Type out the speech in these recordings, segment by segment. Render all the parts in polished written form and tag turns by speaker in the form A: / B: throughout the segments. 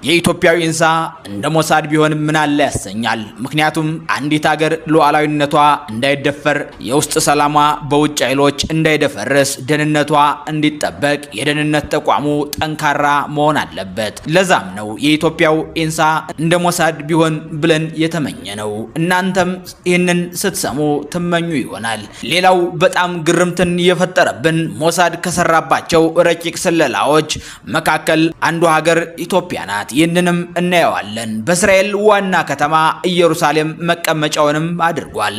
A: የኢትዮጵያዊ ኢንሳ እንደ ሞሳድ ቢሆን ምን አለ ያሰኛል። ምክንያቱም አንዲት ሀገር ሉዓላዊነቷ እንዳይደፈር፣ የውስጥ ሰላሟ በውጭ ኃይሎች እንዳይደፈርስ፣ ደህንነቷ እንዲጠበቅ የደህንነት ተቋሙ ጠንካራ መሆን አለበት። ለዛም ነው የኢትዮጵያው ኢንሳ እንደ ሞሳድ ቢሆን ብለን የተመኘ ነው። እናንተም ይህንን ስትሰሙ ትመኙ ይሆናል። ሌላው በጣም ግርምትን የፈጠረብን ሞሳድ ከሰራባቸው ረቂቅ ስለላዎች መካከል አንዱ ሀገር ኢትዮጵያ ናት። ይህንንም እናየዋለን። በእስራኤል ዋና ከተማ ኢየሩሳሌም መቀመጫውንም አድርጓል።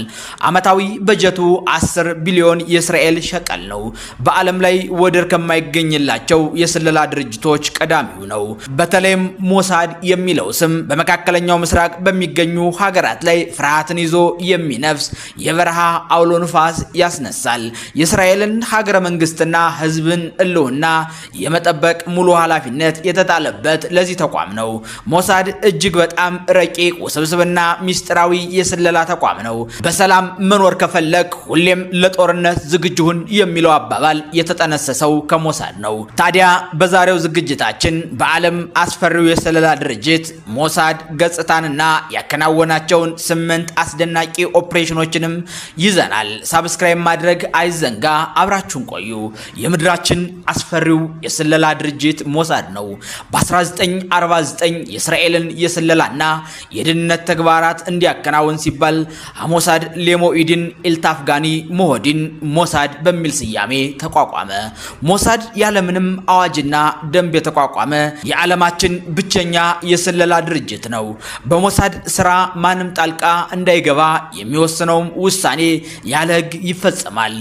A: ዓመታዊ በጀቱ 10 ቢሊዮን የእስራኤል ሸቀል ነው። በዓለም ላይ ወደር ከማይገኝላቸው የስለላ ድርጅቶች ቀዳሚው ነው። በተለይም ሞሳድ የሚለው ስም በመካከለኛው ምስራቅ በሚገኙ ሀገራት ላይ ፍርሃትን ይዞ የሚነፍስ የበረሃ አውሎ ንፋስ ያስነሳል። የእስራኤልን ሀገረ መንግስትና ህዝብን እልውና የመጠበቅ ሙሉ ኃላፊነት የተጣለበት ለዚህ ተቋም ነው። ሞሳድ እጅግ በጣም ረቂቅ ውስብስብና ሚስጥራዊ የስለላ ተቋም ነው። በሰላም መኖር ከፈለክ ሁሌም ለጦርነት ዝግጁ ሁን የሚለው አባባል የተጠነሰሰው ከሞሳድ ነው። ታዲያ በዛሬው ዝግጅታችን በዓለም አስፈሪው የስለላ ድርጅት ሞሳድ ገጽታንና ያከናወናቸውን 8 አስደናቂ ኦፕሬሽኖችንም ይዘናል። ሳብስክራይብ ማድረግ አይዘንጋ። አብራችሁን ቆዩ። የምድራችን አስፈሪው የስለላ ድርጅት ሞሳድ ነው። በ1949 የእስራኤልን የስለላና የደህንነት ተግባራት እንዲያከናውን ሲባል ሞሳድ ሌሞኢዲን ኢልታፍጋኒ ሞሆዲን ሞሳድ በሚል ስያሜ ተቋቋመ። ሞሳድ ያለምንም አዋጅና ደንብ የተቋቋመ የዓለማችን ብቸኛ የስለላ ድርጅት ነው። በሞሳድ ስራ ማንም ጣልቃ እንዳይገባ የሚወስነውም ውሳኔ ያለ ሕግ ይፈጸማል።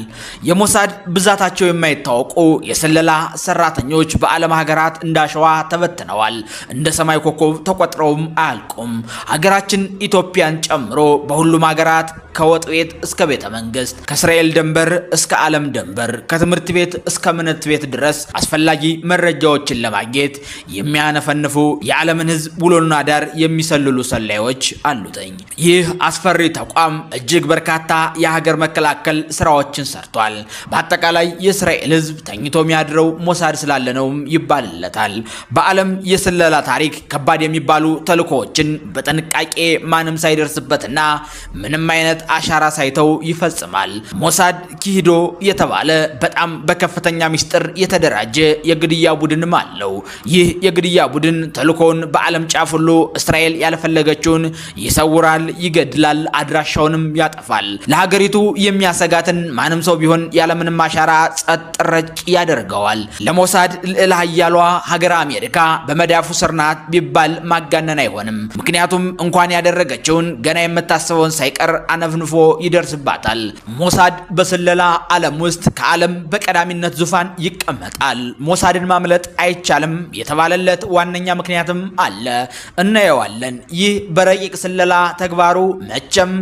A: የሞሳድ ብዛታቸው የማይታወቁ የስለላ ሰራተኞች በዓለም ሀገራት እንዳሸዋ ተበትነዋል። እንደ ሰማይ ኮከብ ተቆጥረውም አያልቁም። ሀገራችን ኢትዮጵያን ጨምሮ በሁሉም ሀገራት ከወጥ ቤት እስከ ቤተ መንግስት፣ ከእስራኤል ድንበር እስከ ዓለም ድንበር፣ ከትምህርት ቤት እስከ እምነት ቤት ድረስ አስፈላጊ መረጃዎችን ለማግኘት የሚያነፈንፉ የዓለምን ሕዝብ ውሎና ዳር የሚሰልሉ ሰላዮች አሉትኝ። ይህ አስፈሪ ተቋም እጅግ በርካታ የሀገር መከላከል ስራዎችን ሰርቷል። በአጠቃላይ የእስራኤል ሕዝብ ተኝቶ የሚያድረው ሞሳድ ስላለ ነውም ይባልለታል። በዓለም የስለላ ታሪክ ከባድ የሚባሉ ተልእኮዎችን በጥንቃቄ ማንም ሳይደርስበትና ምንም አይነት አሻራ ሳይተው ይፈጽማል። ሞሳድ ኪሂዶ የተባለ በጣም በከፍተኛ ሚስጥር የተደራጀ የግድያ ቡድንም አለው። ይህ የግድያ ቡድን ተልእኮውን በዓለም ጫፍ ሁሉ እስራኤል ያልፈለገችውን ይሰውራል፣ ይገድላል፣ አድራሻውንም ያጠፋል። ለሀገሪቱ የሚያሰጋትን ማንም ሰው ቢሆን ያለምንም አሻራ ጸጥ ረጭ ያደርገዋል። ለሞሳድ ልዕለ ኃያሏ ሀገር አሜሪካ በመዳፉ ስር ናት ቢባል ማጋነን አይሆንም። ምክንያቱም እንኳን ያደረገችውን ገና የምታስበውን ሳይቀር አነፍንፎ ይደርስባታል። ሞሳድ በስለላ ዓለም ውስጥ ከዓለም በቀዳሚነት ዙፋን ይቀመጣል። ሞሳድን ማምለጥ አይቻልም የተባለለት ዋነኛ ምክንያትም አለ፣ እናየዋለን። ይህ በረቂቅ ስለላ ተግባሩ መቼም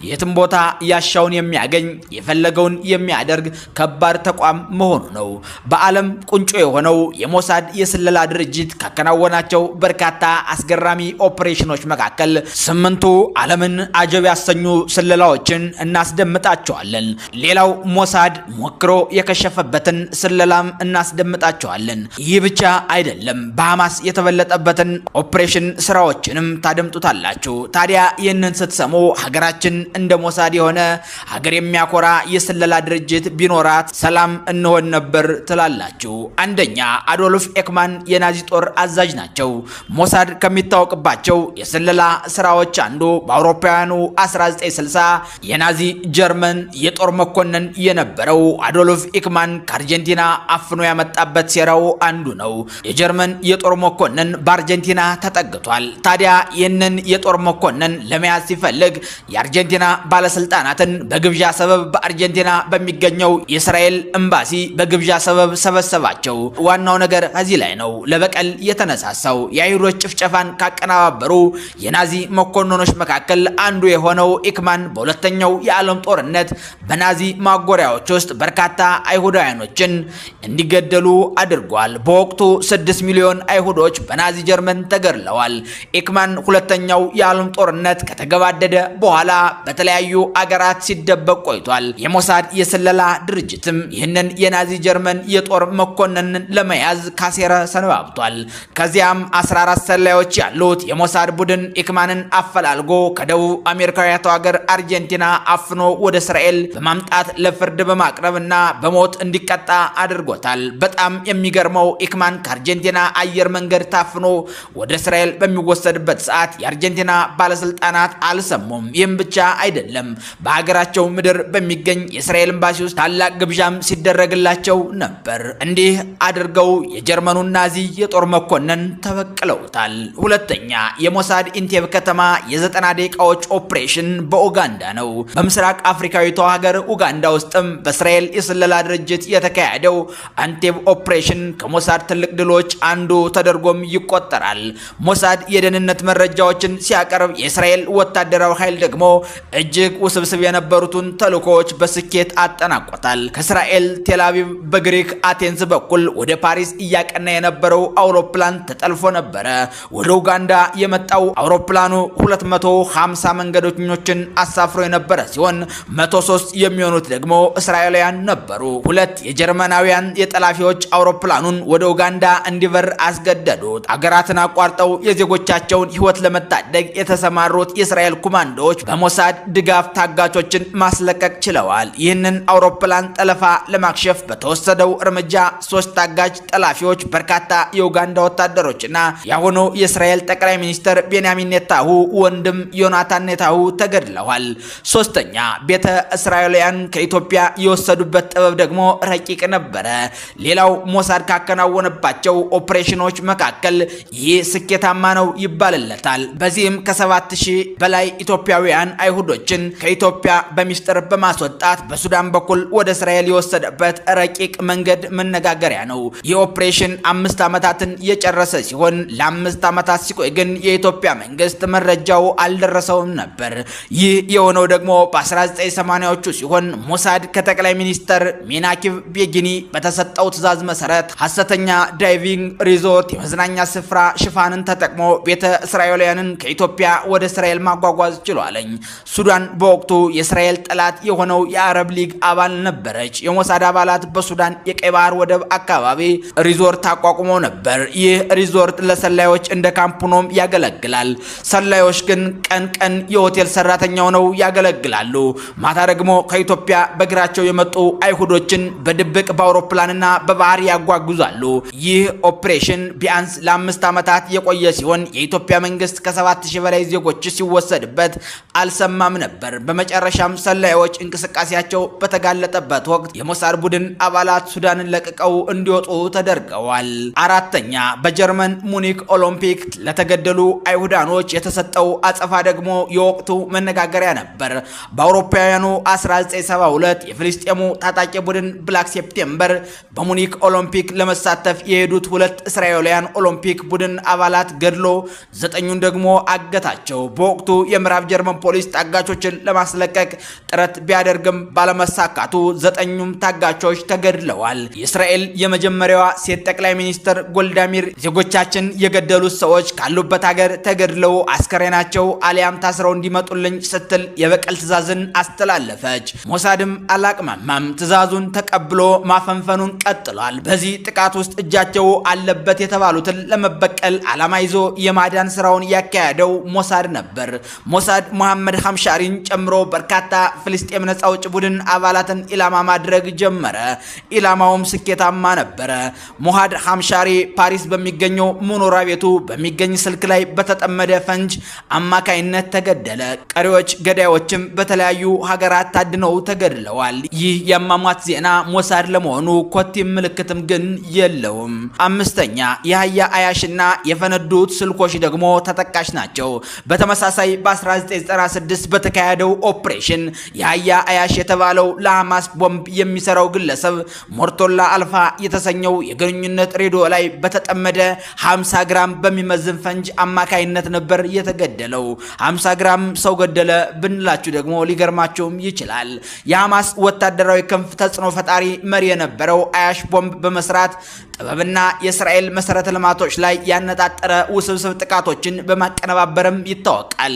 A: የትም ቦታ ያሻውን የሚያገኝ የፈለገውን የሚያደርግ ከባድ ተቋም መሆኑ ነው። በዓለም ቁንጮ የሆነው የሞሳድ የስለላ ድርጅት ካከናወናቸው በርካታ አስገራሚ ኦፕሬሽኖች መካከል 8ቱ ዓለምን አጀብ ያሰኙ ስለላዎችን እናስደምጣቸዋለን። ሌላው ሞሳድ ሞክሮ የከሸፈበትን ስለላም እናስደምጣቸዋለን። ይህ ብቻ አይደለም፣ በሐማስ የተበለጠበትን ኦፕሬሽን ስራዎችንም ታደምጡታላችሁ። ታዲያ ይህንን ስትሰሙ ሀገራችን እንደ ሞሳድ የሆነ ሀገር የሚያኮራ የስለላ ድርጅት ቢኖራት ሰላም እንሆን ነበር ትላላችሁ። አንደኛ አዶልፍ ኤክማን የናዚ ጦር አዛዥ ናቸው። ሞሳድ ከሚታወቅባቸው የስለላ ስራዎች አንዱ በአውሮፓውያኑ 1960 የናዚ ጀርመን የጦር መኮንን የነበረው አዶልፍ ኤክማን ከአርጀንቲና አፍኖ ያመጣበት ሴራው አንዱ ነው። የጀርመን የጦር መኮንን በአርጀንቲና ተጠግቷል። ታዲያ ይህንን የጦር መኮንን ለመያዝ ሲፈልግ የአርጀንቲና ባለስልጣናትን በግብዣ ሰበብ በአርጀንቲና በሚገኘው የእስራኤል ኤምባሲ በግብዣ ሰበብ ሰበሰባቸው። ዋናው ነገር እዚህ ላይ ነው። ለበቀል የተነሳሳው የአይሁዶች ጭፍጨፋን ካቀናባበሩ የናዚ መኮንኖች መካከል አንዱ የሆነው ኤክማን በሁለተኛው የዓለም ጦርነት በናዚ ማጎሪያዎች ውስጥ በርካታ አይሁዳውያኖችን እንዲገደሉ አድርጓል። በወቅቱ 6 ሚሊዮን አይሁዶች በናዚ ጀርመን ተገድለዋል። ኤክማን ሁለተኛው የዓለም ጦርነት ከተገባደደ በኋላ በተለያዩ አገራት ሲደበቅ ቆይቷል። የሞሳድ የስለላ ድርጅትም ይህንን የናዚ ጀርመን የጦር መኮንንን ለመያዝ ካሴረ ሰነባብቷል። ከዚያም 14 ሰላዮች ያሉት የሞሳድ ቡድን ኢክማንን አፈላልጎ ከደቡብ አሜሪካዊቷ ሀገር አርጀንቲና አፍኖ ወደ እስራኤል በማምጣት ለፍርድ በማቅረብና በሞት እንዲቀጣ አድርጎታል። በጣም የሚገርመው ኢክማን ከአርጀንቲና አየር መንገድ ታፍኖ ወደ እስራኤል በሚወሰድበት ሰዓት የአርጀንቲና ባለስልጣናት አልሰሙም። ይህም ብቻ አይደለም፣ በሀገራቸው ምድር በሚገኝ የእስራኤል ኤምባሲ ውስጥ ታላቅ ግብዣም ሲደረግላቸው ነበር። እንዲህ አድርገው የጀርመኑን ናዚ የጦር መኮንን ተበቅለውታል። ሁለተኛ የሞሳድ ኢንቴብ ከተማ የ90 ደቂቃዎች ኦፕሬሽን በኡጋንዳ ነው። በምስራቅ አፍሪካዊቷ ሀገር ኡጋንዳ ውስጥም በእስራኤል የስለላ ድርጅት የተካሄደው አንቴብ ኦፕሬሽን ከሞሳድ ትልቅ ድሎች አንዱ ተደርጎም ይቆጠራል። ሞሳድ የደህንነት መረጃዎችን ሲያቀርብ፣ የእስራኤል ወታደራዊ ኃይል ደግሞ እጅግ ውስብስብ የነበሩትን ተልእኮዎች በስኬት አጠናቆታል። ከእስራኤል ቴልአቪቭ በግሪክ አቴንስ በኩል ወደ ፓሪስ እያቀና የነበረው አውሮፕላን ተጠልፎ ነበረ። ወደ ኡጋንዳ የመጣው አውሮፕላኑ 250 መንገደኞችን አሳፍሮ የነበረ ሲሆን 103 የሚሆኑት ደግሞ እስራኤላውያን ነበሩ። ሁለት የጀርመናውያን የጠላፊዎች አውሮፕላኑን ወደ ኡጋንዳ እንዲበር አስገደዱት። አገራትን አቋርጠው የዜጎቻቸውን ሕይወት ለመታደግ የተሰማሩት የእስራኤል ኮማንዶዎች በሞሳድ ድጋፍ ታጋቾችን ማስለቀቅ ችለዋል። ይህንን አውሮፕላን ጠለፋ ለማክሸፍ በተወሰደው እርምጃ 3 ታጋጅ ጠላፊዎች፣ በርካታ የኡጋንዳ ወታደሮችና የአሁኑ የእስራኤል ጠቅላይ ሚኒስትር ቤንያሚን ኔታንያሁ ወንድም ዮናታን ኔታንያሁ ተገድለዋል። ሶስተኛ ቤተ እስራኤላውያን ከኢትዮጵያ የወሰዱበት ጥበብ ደግሞ ረቂቅ ነበረ። ሌላው ሞሳድ ካከናወነባቸው ኦፕሬሽኖች መካከል ይህ ስኬታማ ነው ይባልለታል። በዚህም ከ7000 በላይ ኢትዮጵያውያን አይሁዶችን ከኢትዮጵያ በሚስጥር በማስወጣት በሱዳን በኩል ወደ እስራኤል የወሰደበት ረቂቅ መንገድ መነጋገሪያ ነው። ይህ ኦፕሬሽን 5 ዓመታትን የጨረሰ ሲሆን ለ5 ዓመታት ሲቆይ ግን የኢትዮጵያ መንግስት መረጃው አልደረሰውም ነበር። ይህ የሆነው ደግሞ በ1980ዎቹ ሲሆን ሞሳድ ከጠቅላይ ሚኒስትር ሜናኪቭ ቤጊኒ በተሰጠው ትዕዛዝ መሰረት ሐሰተኛ ዳይቪንግ ሪዞርት የመዝናኛ ስፍራ ሽፋንን ተጠቅሞ ቤተ እስራኤላውያንን ከኢትዮጵያ ወደ እስራኤል ማጓጓዝ ችሏለኝ። ሱዳን በወቅቱ የእስራኤል ጠላት የሆነው የአረብ ሊግ አባል ነበረች። የሞሳድ አባላት በሱዳን የቀይ ባህር ወደብ አካባቢ ሪዞርት አቋቁሞ ነበር። ይህ ሪዞርት ለሰላዮች እንደ ካምፕ ሆኖም ያገለግላል። ሰላዮች ግን ቀን ቀን የሆቴል ሰራተኛ ሆነው ያገለግላሉ። ማታ ደግሞ ከኢትዮጵያ በእግራቸው የመጡ አይሁዶችን በድብቅ በአውሮፕላንና በባህር ያጓጉዛሉ። ይህ ኦፕሬሽን ቢያንስ ለ5 ዓመታት የቆየ ሲሆን የኢትዮጵያ መንግስት ከ7000 በላይ ዜጎች ሲወሰድበት አልሰማም ነበር። በመጨረሻም ሰላዮች እንቅስቃሴያቸው በተጋለጠበት ወቅት የሞሳድ ቡድን አባላት ሱዳንን ለቅቀው እንዲወጡ ተደርገዋል። አራተኛ በጀርመን ሙኒክ ኦሎምፒክ ለተገደሉ አይሁዳኖች የተሰጠው አጸፋ ደግሞ የወቅቱ መነጋገሪያ ነበር። በአውሮፓውያኑ 1972 የፍልስጤሙ ታጣቂ ቡድን ብላክ ሴፕቴምበር በሙኒክ ኦሎምፒክ ለመሳተፍ የሄዱት 2 እስራኤላውያን ኦሎምፒክ ቡድን አባላት ገድሎ 9ኙን ደግሞ አገታቸው። በወቅቱ የምዕራብ ጀርመን ፖሊስ ታጋቾችን ለማስለቀቅ ጥረት ቢያደርግም ባለመሳካቱ 9ኙም ታጋቾች ተገድለዋል። የእስራኤል የመጀመሪያዋ ሴት ጠቅላይ ሚኒስትር ጎልዳሚር ዜጎቻችን የገደሉት ሰዎች ካሉበት ሀገር ተገድለው አስከሬናቸው አሊያም ታስረው እንዲመጡልኝ ስትል የበቀል ትዕዛዝን አስተላለፈች። ሞሳድም አላቅማማም፣ ትዕዛዙን ተቀብሎ ማፈንፈኑን ቀጥሏል። በዚህ ጥቃት ውስጥ እጃቸው አለበት የተባሉትን ለመበቀል ዓላማ ይዞ የማዳን ስራውን ያካሄደው ሞሳድ ነበር። ሞሳድ መሐመድ ሐምሻሪን ጨምሮ በርካታ ፍልስጤም ነፃ አውጪ ቡድን አባላትን ኢላማ ማድረግ ጀመረ። ኢላማውም ስኬታማ ነበረ። ሞሐድ ሐምሻሪ ፓሪስ በሚገኘው መኖሪያ ቤቱ በሚገኝ ስልክ ላይ በተጠመደ ፈንጅ አማካይነት ተገደለ። ቀሪዎች ገዳዮችም በተለያዩ ሀገራት ታድነው ተገድለዋል። ይህ የአሟሟት ዜና ሞሳድ ለመሆኑ ኮቲም ምልክትም ግን የለውም። አምስተኛ የሀያ አያሽና የፈነዱት ስልኮች ደግሞ ተጠቃሽ ናቸው። በተመሳሳይ በ1996 በተካሄደው ኦፕሬሽን የሀያ አያሽ የተባለው ለሐማስ ቦምብ የሚሰራው ግለሰብ ሞርቶላ አልፋ የተሰኘው የግንኙነት ሬዲዮ ላይ በተጠመደ 50 ግራም በሚመዝን ፈንጅ አማካይነት ነበር የተገደለው። 50 ግራም ሰው ገደለ ብንላችሁ ደግሞ ሊገርማችሁም ይችላል። የሐማስ ወታደራዊ ክንፍ ተጽዕኖ ፈጣሪ መሪ የነበረው አያሽ ቦምብ በመስራት ጥበብና የእስራኤል መሰረተ ልማቶች ላይ ያነጣጠረ ውስብስብ ጥቃቶችን በማቀነባበርም ይታወቃል።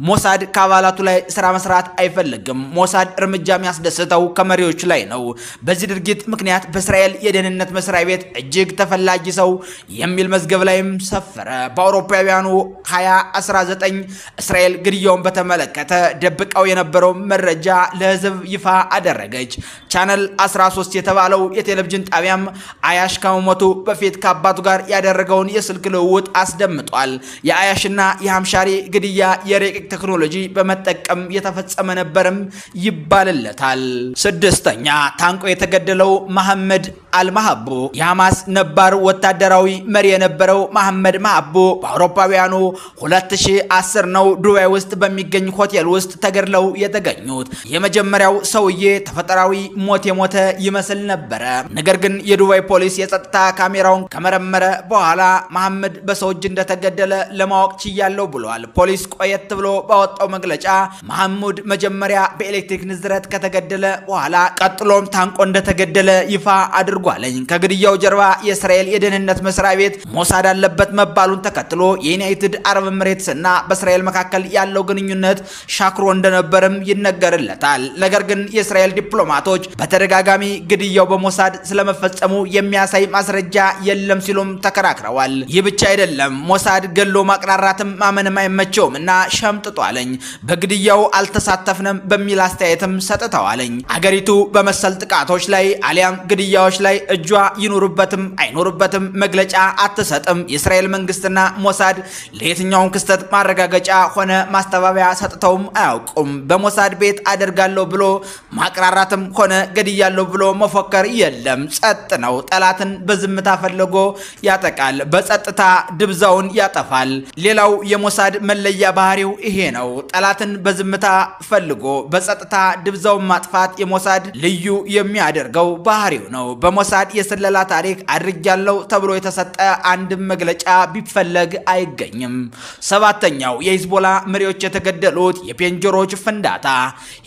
A: ሞሳድ ከአባላቱ ላይ ስራ መስራት አይፈልግም። ሞሳድ እርምጃ የሚያስደስተው ከመሪዎች ላይ ነው። በዚህ ድርጊት ምክንያት በእስራኤል የደህንነት መስሪያ ቤት እጅግ ተፈላጊ ሰው የሚል መዝገብ ላይም ሰፈረ። በአውሮፓውያኑ 2019 እስራኤል ግድያውን በተመለከተ ደብቀው የነበረው መረጃ ለህዝብ ይፋ አደረገች። ቻነል 13 የተባለው የቴሌቪዥን ጣቢያም አያሽ ከመሞቱ በፊት ከአባቱ ጋር ያደረገውን የስልክ ልውውጥ አስደምጧል። የአያሽና የሐምሻሪ ግድያ የረቂቅ ቴክኖሎጂ በመጠቀም የተፈጸመ ነበርም ይባልለታል። ስድስተኛ ታንቆ የተገደለው መሐመድ አልማሃቡ። የሐማስ ነባር ወታደራዊ መሪ የነበረው መሐመድ ማሃቡ በአውሮፓውያኑ 2010 ነው ዱባይ ውስጥ በሚገኝ ሆቴል ውስጥ ተገድለው የተገኙት። የመጀመሪያው ሰውዬ ተፈጥሯዊ ሞት የሞተ ይመስል ነበረ። ነገር ግን የዱባይ ፖሊስ የጸጥታ ካሜራውን ከመረመረ በኋላ መሐመድ በሰው እጅ እንደተገደለ ለማወቅ ችያለሁ ብሏል። ፖሊስ ቆየት ብሎ ባወጣው መግለጫ መሐሙድ መጀመሪያ በኤሌክትሪክ ንዝረት ከተገደለ በኋላ ቀጥሎም ታንቆ እንደተገደለ ይፋ አድርጓለኝ። ከግድያው ጀርባ የእስራኤል የደህንነት መስሪያ ቤት ሞሳድ አለበት መባሉን ተከትሎ የዩናይትድ አረብ ኤሚሬትስ እና በእስራኤል መካከል ያለው ግንኙነት ሻክሮ እንደነበርም ይነገርለታል። ነገር ግን የእስራኤል ዲፕሎማቶች በተደጋጋሚ ግድያው በሞሳድ ስለመፈጸሙ የሚያሳይ ማስረጃ የለም ሲሉም ተከራክረዋል። ይህ ብቻ አይደለም፣ ሞሳድ ገሎ ማቅራራትም ማመንም አይመቸውም እና ሸምጥጧለኝ። በግድያው አልተሳተፍንም በሚል አስተያየትም ሰጥተዋለኝ። አገሪቱ በመሰል ጥቃቶች ላይ አሊያም ግድያዎች ላይ እጇ ይኖርበትም አይኖርበትም መግለጫ አትሰጥም። የእስራኤል መንግስትና ሞሳድ ለየትኛውም ክስተት ማረጋገጫ ሆነ ማስተባበያ ሰጥተውም አያውቁም። በሞሳድ ቤት አደርጋለሁ ብሎ ማቅራራትም ሆነ ገድያለሁ ብሎ መፎከር የለም። ጸጥ ነው። ጠላትን በዝምታ ፈልጎ ያጠቃል፣ በጸጥታ ድብዛውን ያጠፋል። ሌላው የሞሳድ መለያ ባህሪው ይሄ ነው። ጠላትን በዝምታ ፈልጎ በጸጥታ ድብዛውን ማጥፋት የሞሳድ ልዩ የሚያደርገው ባህሪው ነው። በሞሳድ የስለላ ታሪክ አድርጃለሁ ተብሎ የተሰጠ አንድም መግለጫ ቢፈለግ አይገኝም። ሰባተኛው የሂዝቦላ መሪዎች የተገደሉት የፔንጀሮች ፍንዳታ።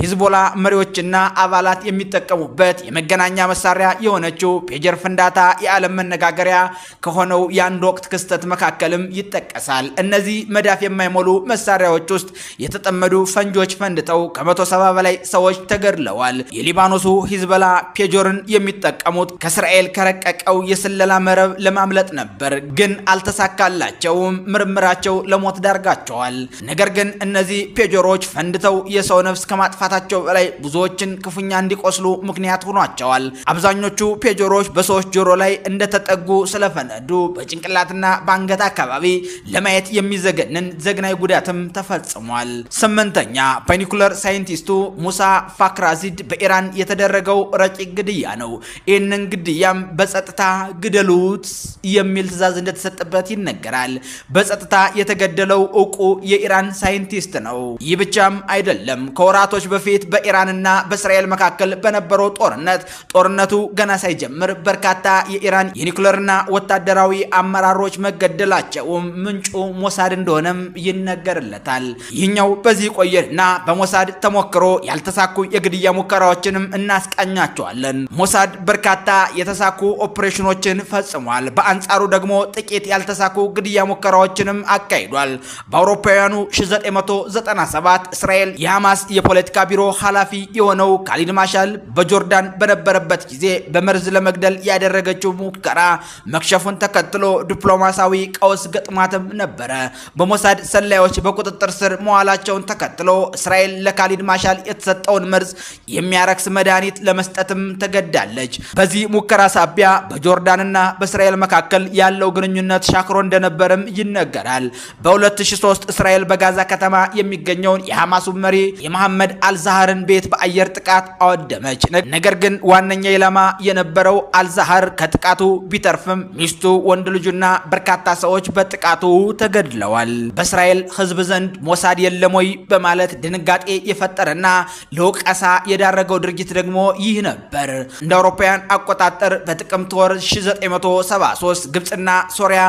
A: ሂዝቦላ መሪዎችና አባላት የሚጠቀሙበት የመገናኛ መሳሪያ የሆነችው ፔጀር ፍንዳታ የዓለም መነጋገሪያ ከሆነው የአንድ ወቅት ክስተት መካከልም ይጠቀሳል። እነዚህ መዳፍ የማይሞሉ መሳሪያዎች ውስጥ የተጠመዱ ፈንጆች ፈንድተው ከ170 በላይ ሰዎች ተገድለዋል። የሊባኖሱ ሂዝቦላ ፔጀርን የሚጠቀሙት ከእስራኤል ከረቀቀው የስለላ መረብ ለማምለጥ ነበር፣ ግን አልተሳካላቸውም። ምርምራቸው ለሞት ዳርጋቸዋል። ነገር ግን እነዚህ ፔጀሮች ፈንድተው የሰው ነፍስ ከማጥፋታቸው በላይ ብዙዎችን ክፉኛ እንዲቆስሉ ምክንያት ሆኗቸዋል። አብዛኞቹ ፔጀሮች በሰዎች ጆሮ ላይ እንደተጠጉ ስለፈነዱ በጭንቅላትና በአንገት አካባቢ ለማየት የሚዘገንን ዘግናይ ጉዳትም ተፈጽሟል። ስምንተኛ በኒኩለር ሳይንቲስቱ ሙሳ ፋክራዚድ በኢራን የተደረገው ረቂቅ ግድያ ነው። ይህንን ግድያም በጸጥታ ግደሉት የሚል ትዕዛዝ እንደተሰጠበት ይነገራል። በጸጥታ የተገደለው ዕውቁ የኢራን ሳይንቲስት ነው። ይህ ብቻም አይደለም። ከወራቶች በፊት በኢራንና በእስራኤል መካከል በነበረው ጦርነቱ ገና ሳይጀምር በርካታ የኢራን የኒኩለርና ወታደራዊ አመራሮች መገደላቸው ምንጩ ሞሳድ እንደሆነም ይነገርለታል። ይህኛው በዚህ ቆየና በሞሳድ ተሞክሮ ያልተሳኩ የግድያ ሙከራዎችንም እናስቃኛቸዋለን። ሞሳድ በርካታ የተሳኩ ኦፕሬሽኖችን ፈጽሟል። በአንጻሩ ደግሞ ጥቂት ያልተሳኩ ግድያ ሙከራዎችንም አካሂዷል። በአውሮፓውያኑ 1997 እስራኤል የሐማስ የፖለቲካ ቢሮ ኃላፊ የሆነው ካሊድ ማሻል በጆርዳን በነበረበት ጊዜ በመርዝ ለመግደል ያደረገችው ሙከራ መክሸፉን ተከትሎ ዲፕሎማሲያዊ ቀውስ ገጥሟትም ነበረ። በሞሳድ ሰላዮች በቁጥጥር ስር መዋላቸውን ተከትሎ እስራኤል ለካሊድ ማሻል የተሰጠውን መርዝ የሚያረክስ መድኃኒት ለመስጠትም ተገዳለች። በዚህ ሙከራ ሳቢያ በጆርዳንና በእስራኤል መካከል ያለው ግንኙነት ሻክሮ እንደነበርም ይነገራል። በ2003 እስራኤል በጋዛ ከተማ የሚገኘውን የሐማሱ መሪ የመሐመድ አልዛሃርን ቤት በአየር ጥቃት አወደመች። ነገር ግን ዋነኛ ኢላማ የነበረው አልዛሃር ከጥቃቱ ቢተርፍም ሚስቱ፣ ወንድ ልጁና በርካታ ሰዎች በጥቃቱ ተገድለዋል። በእስራኤል ሕዝብ ዘንድ ሞሳድ የለም ወይ በማለት ድንጋጤ የፈጠረና ለወቀሳ የዳረገው ድርጊት ደግሞ ይህ ነበር። እንደ አውሮፓውያን አቆጣጠር አቆጣጠር በጥቅምት ወር 1973 ግብጽና ሶሪያ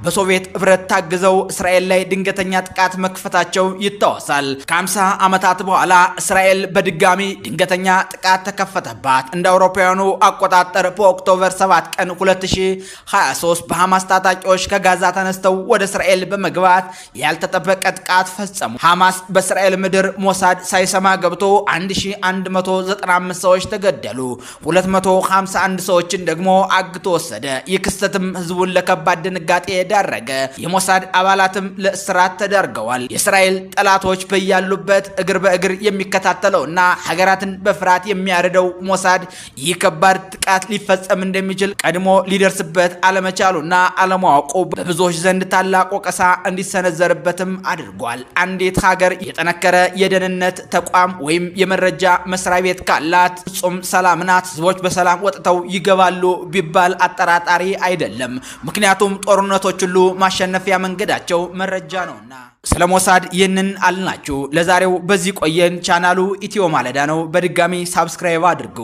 A: በሶቪየት ህብረት ታግዘው እስራኤል ላይ ድንገተኛ ጥቃት መክፈታቸው ይታወሳል። ከ50 ዓመታት በኋላ እስራኤል በድጋሚ ድንገተኛ ጥቃት ተከፈተባት። እንደ አውሮፓውያኑ አቆጣጠር በኦክቶበር 7 ቀን 2023 በሐማስ ታጣቂዎች ከጋዛ ተነስተው ወደ እስራኤል በመግባት ያልተጠበቀ ጥቃት ፈጸሙ። ሐማስ በእስራኤል ምድር ሞሳድ ሳይሰማ ገብቶ 1195 ሰዎች ተገደሉ፣ 251 ሰዎችን ደግሞ አግቶ ወሰደ። ይህ ክስተትም ህዝቡን ለከባድ ድንጋጤ ዳረገ። የሞሳድ አባላትም ለእስራት ተዳርገዋል። የእስራኤል ጠላቶች በያሉበት እግር በእግር የሚከታተለውና ሀገራትን በፍርሃት የሚያርደው ሞሳድ ይህ ከባድ ጥቃት ሊፈጸም እንደሚችል ቀድሞ ሊደርስበት አለመቻሉና አለማወቁ በብዙዎች ዘንድ ታላቅ ወቀሳ እንዲሰነዘርበትም አድርጓል። አንዲት ሀገር የጠነከረ የደህንነት ተቋም ወይም የመረጃ መስሪያ ቤት ካላት ፍጹም ሰላም ናት። ህዝቦች በሰላም ወጥተው ይገባሉ ቢባል አጠራጣሪ አይደለም። ምክንያቱም ጦርነቶች ሁሉ ማሸነፊያ መንገዳቸው መረጃ ነውና። ስለ ሞሳድ ይህንን አልናችሁ። ለዛሬው በዚህ ቆየን። ቻናሉ ኢትዮ ማለዳ ነው። በድጋሚ ሳብስክራይብ አድርጉ።